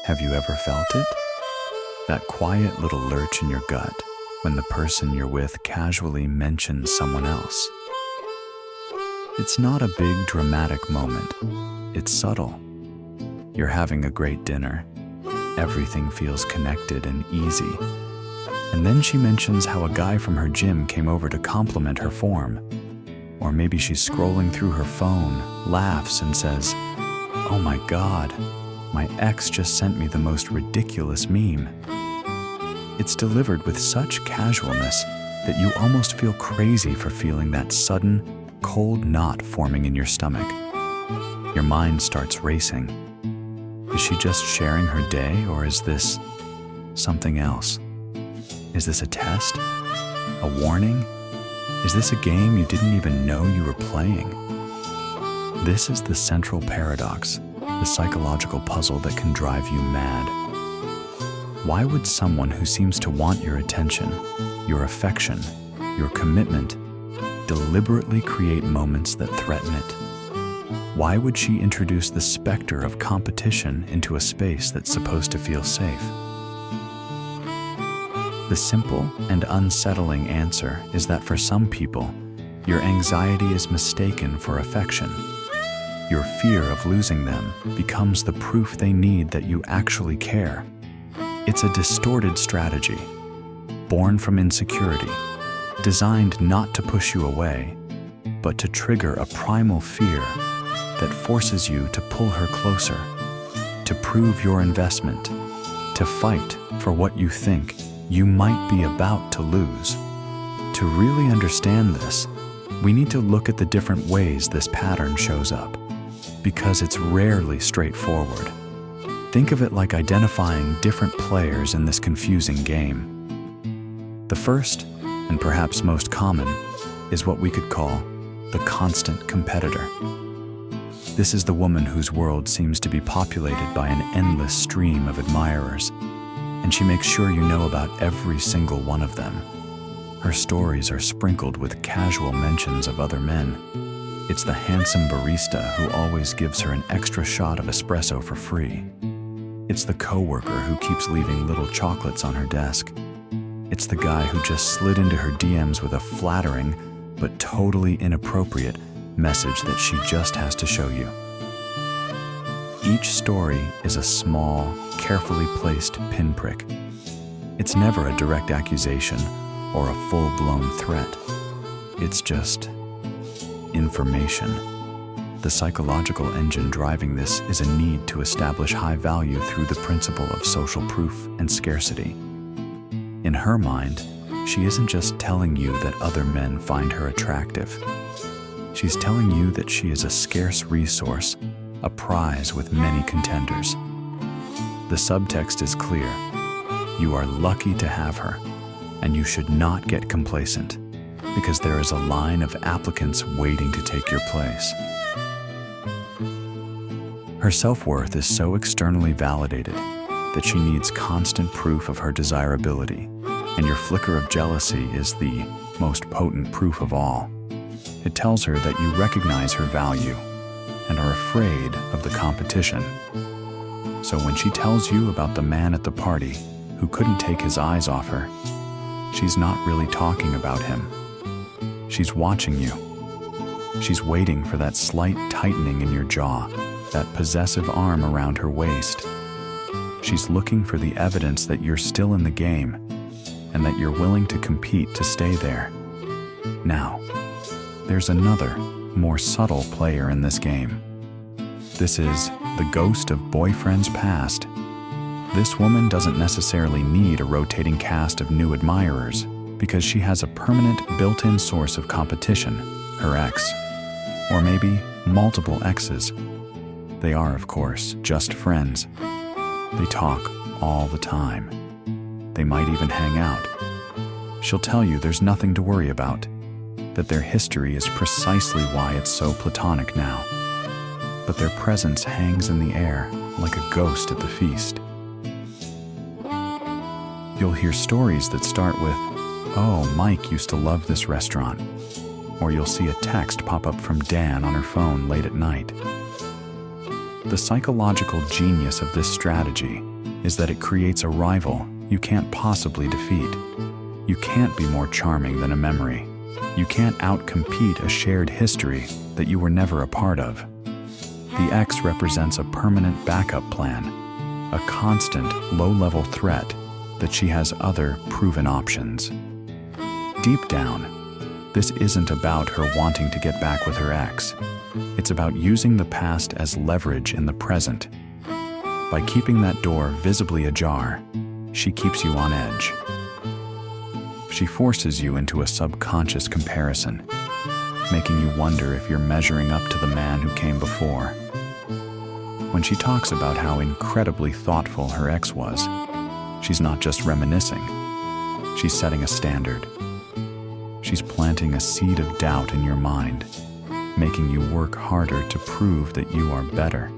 Have you ever felt it? That quiet little lurch in your gut when the person you're with casually mentions someone else. It's not a big dramatic moment. It's subtle. You're having a great dinner. Everything feels connected and easy. And then she mentions how a guy from her gym came over to compliment her form. Or maybe she's scrolling through her phone, laughs and says, "Oh my God, my ex just sent me the most ridiculous meme." It's delivered with such casualness that you almost feel crazy for feeling that sudden, cold knot forming in your stomach. Your mind starts racing. Is she just sharing her day, or is this something else? Is this a test? A warning? Is this a game you didn't even know you were playing? This is the central paradox, the psychological puzzle that can drive you mad. Why would someone who seems to want your attention, your affection, your commitment, deliberately create moments that threaten it? Why would she introduce the specter of competition into a space that's supposed to feel safe? The simple and unsettling answer is that for some people, your anxiety is mistaken for affection. Your fear of losing them becomes the proof they need that you actually care. It's a distorted strategy, born from insecurity, designed not to push you away, but to trigger a primal fear that forces you to pull her closer, to prove your investment, to fight for what you think you might be about to lose. To really understand this, we need to look at the different ways this pattern shows up, because it's rarely straightforward. Think of it like identifying different players in this confusing game. The first, and perhaps most common, is what we could call the constant competitor. This is the woman whose world seems to be populated by an endless stream of admirers, and she makes sure you know about every single one of them. Her stories are sprinkled with casual mentions of other men. It's the handsome barista who always gives her an extra shot of espresso for free. It's the coworker who keeps leaving little chocolates on her desk. It's the guy who just slid into her DMs with a flattering, but totally inappropriate, message that she just has to show you. Each story is a small, carefully placed pinprick. It's never a direct accusation or a full-blown threat. It's just information. The psychological engine driving this is a need to establish high value through the principle of social proof and scarcity. In her mind, she isn't just telling you that other men find her attractive. She's telling you that she is a scarce resource, a prize with many contenders. The subtext is clear. You are lucky to have her, and you should not get complacent, because there is a line of applicants waiting to take your place. Her self-worth is so externally validated that she needs constant proof of her desirability, and your flicker of jealousy is the most potent proof of all. It tells her that you recognize her value and are afraid of the competition. So when she tells you about the man at the party who couldn't take his eyes off her, she's not really talking about him. She's watching you. She's waiting for that slight tightening in your jaw, that possessive arm around her waist. She's looking for the evidence that you're still in the game and that you're willing to compete to stay there. Now, there's another, more subtle player in this game. This is the ghost of boyfriends past. This woman doesn't necessarily need a rotating cast of new admirers because she has a permanent built-in source of competition, her ex, or maybe multiple exes. They are, of course, just friends. They talk all the time. They might even hang out. She'll tell you there's nothing to worry about, that their history is precisely why it's so platonic now. But their presence hangs in the air like a ghost at the feast. You'll hear stories that start with, "Oh, Mike used to love this restaurant." Or you'll see a text pop up from Dan on her phone late at night. The psychological genius of this strategy is that it creates a rival you can't possibly defeat. You can't be more charming than a memory. You can't outcompete a shared history that you were never a part of. The ex represents a permanent backup plan, a constant, low-level threat that she has other proven options. Deep down, this isn't about her wanting to get back with her ex. It's about using the past as leverage in the present. By keeping that door visibly ajar, she keeps you on edge. She forces you into a subconscious comparison, making you wonder if you're measuring up to the man who came before. When she talks about how incredibly thoughtful her ex was, she's not just reminiscing. She's setting a standard. She's planting a seed of doubt in your mind, making you work harder to prove that you are better,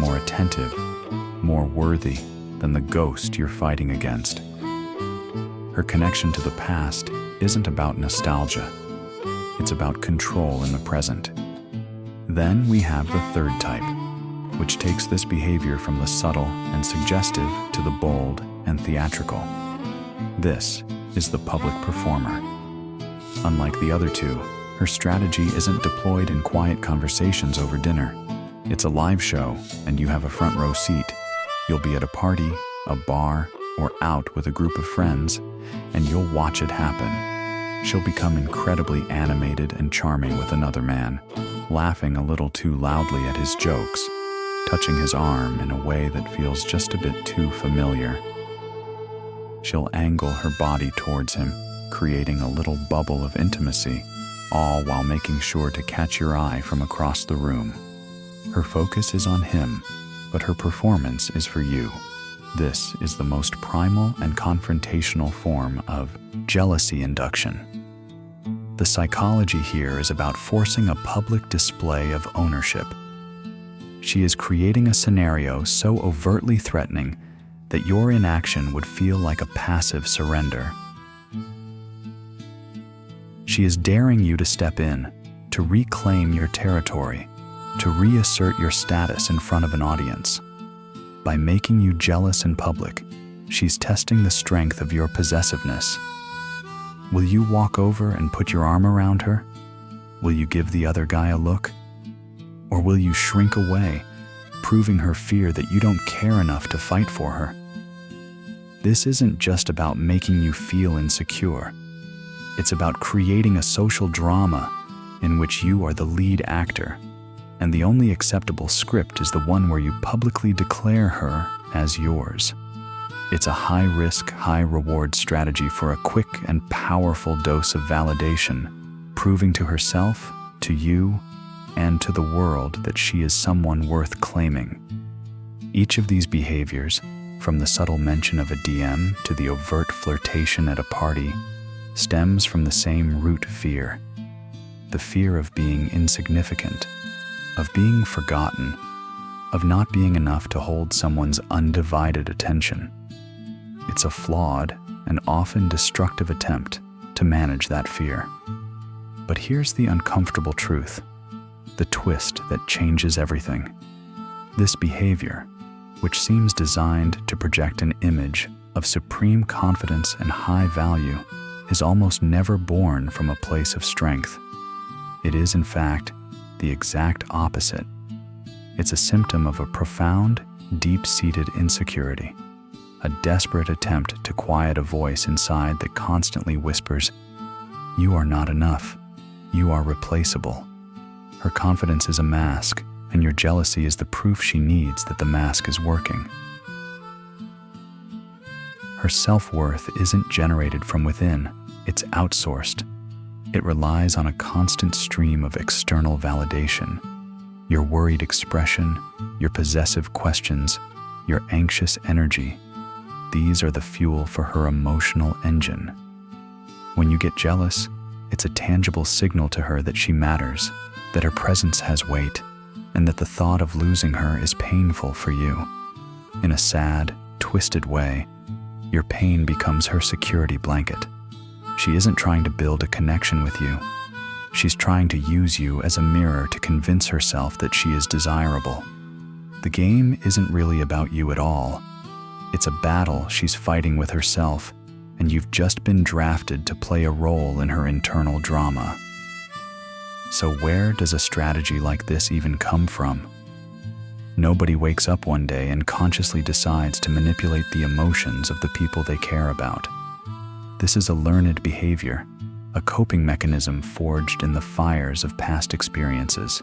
more attentive, more worthy than the ghost you're fighting against. Her connection to the past isn't about nostalgia. It's about control in the present. Then we have the third type, which takes this behavior from the subtle and suggestive to the bold and theatrical. This is the public performer. Unlike the other two, her strategy isn't deployed in quiet conversations over dinner. It's a live show, and you have a front row seat. You'll be at a party, a bar, or out with a group of friends, and you'll watch it happen. She'll become incredibly animated and charming with another man, laughing a little too loudly at his jokes, touching his arm in a way that feels just a bit too familiar. She'll angle her body towards him, creating a little bubble of intimacy, all while making sure to catch your eye from across the room. Her focus is on him, but her performance is for you. This is the most primal and confrontational form of jealousy induction. The psychology here is about forcing a public display of ownership. She is creating a scenario so overtly threatening that your inaction would feel like a passive surrender. She is daring you to step in, to reclaim your territory, to reassert your status in front of an audience. By making you jealous in public, she's testing the strength of your possessiveness. Will you walk over and put your arm around her? Will you give the other guy a look? Or will you shrink away, proving her fear that you don't care enough to fight for her? This isn't just about making you feel insecure. It's about creating a social drama in which you are the lead actor, and the only acceptable script is the one where you publicly declare her as yours. It's a high-risk, high-reward strategy for a quick and powerful dose of validation, proving to herself, to you, and to the world that she is someone worth claiming. Each of these behaviors, from the subtle mention of a DM to the overt flirtation at a party, stems from the same root fear: the fear of being insignificant, of being forgotten, of not being enough to hold someone's undivided attention. It's a flawed and often destructive attempt to manage that fear. But here's the uncomfortable truth, the twist that changes everything. This behavior, which seems designed to project an image of supreme confidence and high value, is almost never born from a place of strength. It is, in fact, the exact opposite. It's a symptom of a profound, deep-seated insecurity, a desperate attempt to quiet a voice inside that constantly whispers, "You are not enough. You are replaceable." Her confidence is a mask, and your jealousy is the proof she needs that the mask is working. Her self-worth isn't generated from within, it's outsourced. It relies on a constant stream of external validation. Your worried expression, your possessive questions, your anxious energy. These are the fuel for her emotional engine. When you get jealous, it's a tangible signal to her that she matters, that her presence has weight, and that the thought of losing her is painful for you. In a sad, twisted way, your pain becomes her security blanket. She isn't trying to build a connection with you. She's trying to use you as a mirror to convince herself that she is desirable. The game isn't really about you at all. It's a battle she's fighting with herself, and you've just been drafted to play a role in her internal drama. So where does a strategy like this even come from? Nobody wakes up one day and consciously decides to manipulate the emotions of the people they care about. This is a learned behavior, a coping mechanism forged in the fires of past experiences.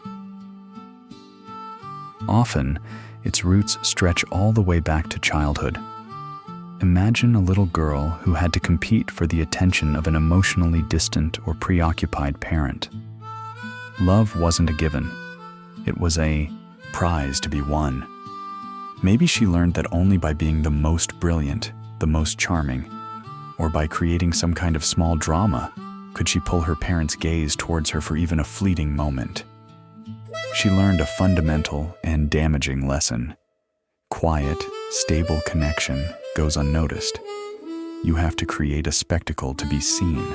Often, its roots stretch all the way back to childhood. Imagine a little girl who had to compete for the attention of an emotionally distant or preoccupied parent. Love wasn't a given. It was a prize to be won. Maybe she learned that only by being the most brilliant, the most charming, or by creating some kind of small drama could she pull her parents' gaze towards her for even a fleeting moment. She learned a fundamental and damaging lesson. Quiet, stable connection goes unnoticed. You have to create a spectacle to be seen.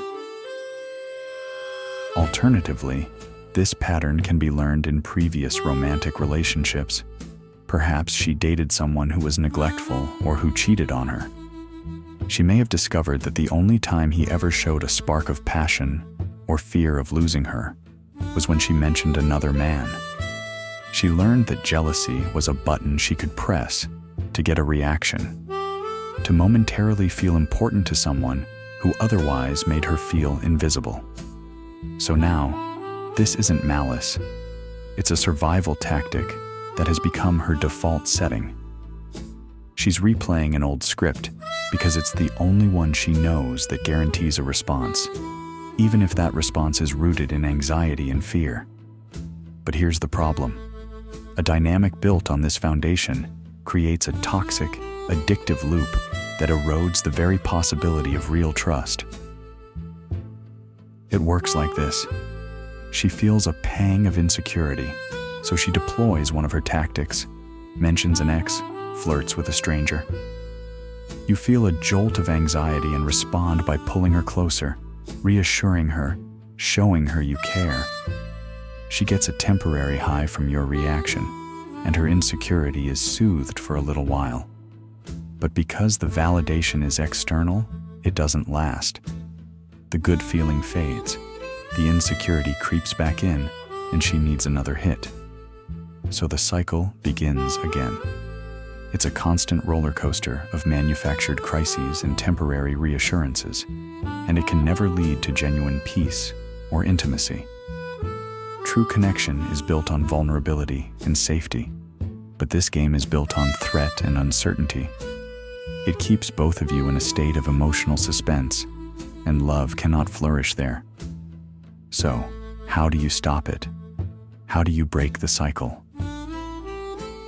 Alternatively, this pattern can be learned in previous romantic relationships. Perhaps she dated someone who was neglectful or who cheated on her. She may have discovered that the only time he ever showed a spark of passion or fear of losing her was when she mentioned another man. She learned that jealousy was a button she could press to get a reaction, to momentarily feel important to someone who otherwise made her feel invisible. So now, this isn't malice. It's a survival tactic that has become her default setting. She's replaying an old script because it's the only one she knows that guarantees a response, even if that response is rooted in anxiety and fear. But here's the problem. A dynamic built on this foundation creates a toxic, addictive loop that erodes the very possibility of real trust. It works like this. She feels a pang of insecurity, so she deploys one of her tactics, mentions an ex, flirts with a stranger. You feel a jolt of anxiety and respond by pulling her closer, reassuring her, showing her you care. She gets a temporary high from your reaction, and her insecurity is soothed for a little while. But because the validation is external, it doesn't last. The good feeling fades, the insecurity creeps back in, and she needs another hit. So the cycle begins again. It's a constant roller coaster of manufactured crises and temporary reassurances, and it can never lead to genuine peace or intimacy. True connection is built on vulnerability and safety, but this game is built on threat and uncertainty. It keeps both of you in a state of emotional suspense, and love cannot flourish there. So, how do you stop it? How do you break the cycle?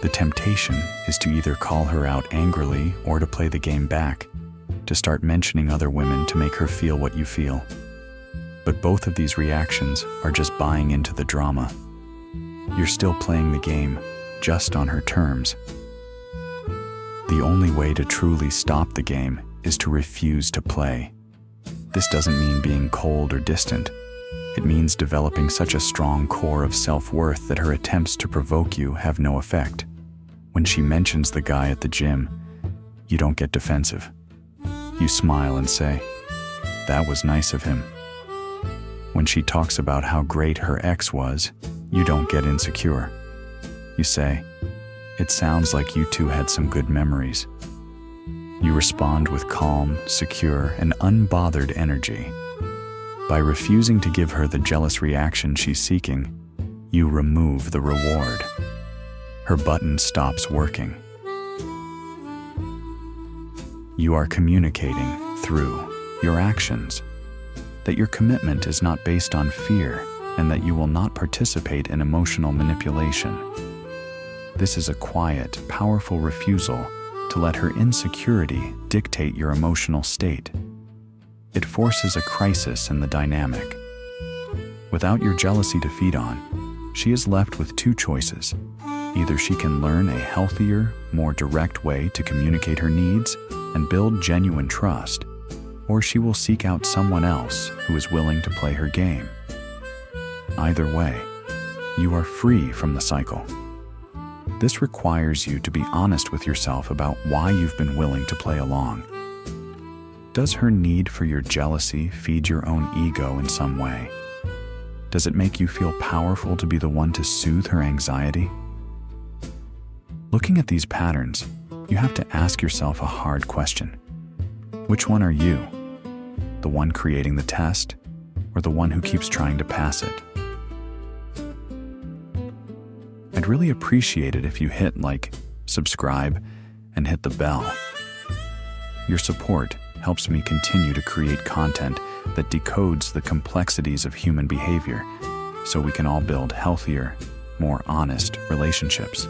The temptation is to either call her out angrily or to play the game back, to start mentioning other women to make her feel what you feel. But both of these reactions are just buying into the drama. You're still playing the game, just on her terms. The only way to truly stop the game is to refuse to play. This doesn't mean being cold or distant. It means developing such a strong core of self-worth that her attempts to provoke you have no effect. When she mentions the guy at the gym, you don't get defensive. You smile and say, "That was nice of him." When she talks about how great her ex was, you don't get insecure. You say, "It sounds like you two had some good memories." You respond with calm, secure, and unbothered energy. By refusing to give her the jealous reaction she's seeking, you remove the reward. Her button stops working. You are communicating through your actions that your commitment is not based on fear and that you will not participate in emotional manipulation. This is a quiet, powerful refusal to let her insecurity dictate your emotional state. It forces a crisis in the dynamic. Without your jealousy to feed on, she is left with two choices. Either she can learn a healthier, more direct way to communicate her needs and build genuine trust, or she will seek out someone else who is willing to play her game. Either way, you are free from the cycle. This requires you to be honest with yourself about why you've been willing to play along. Does her need for your jealousy feed your own ego in some way? Does it make you feel powerful to be the one to soothe her anxiety? Looking at these patterns, you have to ask yourself a hard question. Which one are you? The one creating the test, or the one who keeps trying to pass it? I'd really appreciate it if you hit like, subscribe, and hit the bell. Your support helps me continue to create content that decodes the complexities of human behavior so we can all build healthier, more honest relationships.